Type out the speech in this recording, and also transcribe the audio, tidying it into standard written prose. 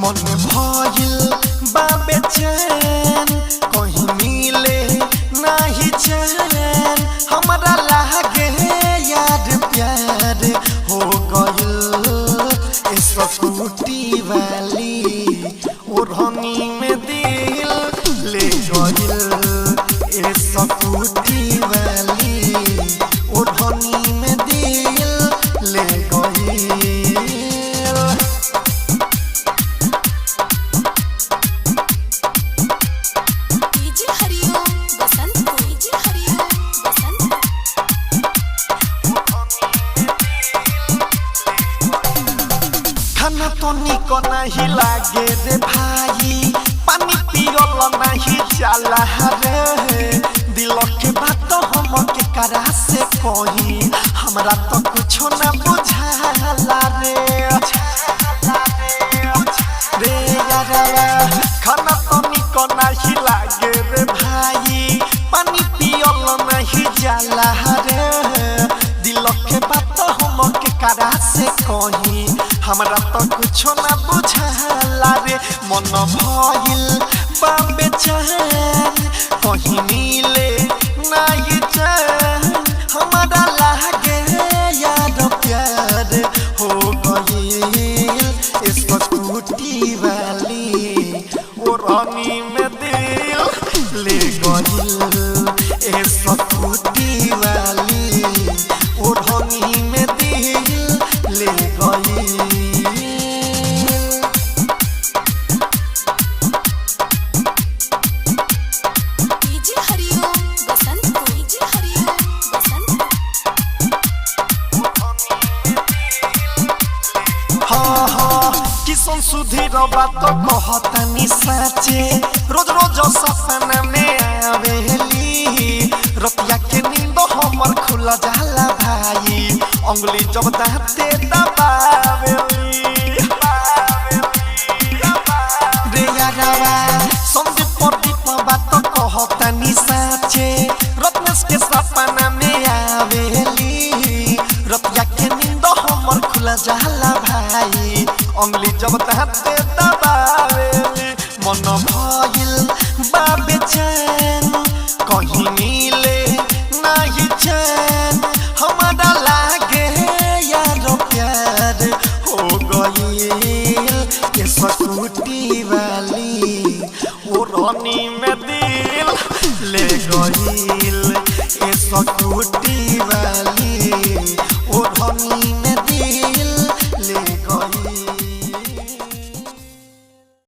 मन भइल बा बेचैन कहीं मिले नहीं चैन हमरा लागे यार प्यार हो गइल स्कूटी वाली ओढ़नी में दिल ले गइल स्कूटी वाली ओढ़नी में दिल ले गइल। खाना तो निक नहीं लागे रे भाई पानी पियल नहीं चला रे दिल के बात हम के करा से कही हमरा तो कुछ न बुझाला रे यारा खाना तो निक नहीं लागे रे भाई पानी पियल नहीं जाला रे दिल के बात हम के करा से कही हमरा तो कुछ न बुझाला रे मन भइल बा बेचैन कहीं मिले नहीं चैन हमरा लागे यार प्यार हो गइल स्कूटी वाली ओढ़नी में दिल ले गइल स्कूटी वाली ओढ़नी में दिल ले गइल। किसन सुधीर बात कहतानी साचे रोज रोज सपना में आवेली रतिया के नींद हमर खुल जाला भाई अंगुली जब दाते दबावेली रे यारावा संदीप प्रदीप बात कहतानी साचे रत्नेश के सपना में आवेली रतिया के नींद हमर खुल जाला भाई अंगुली जब दाते दबावेली मन भइल बा बेचैन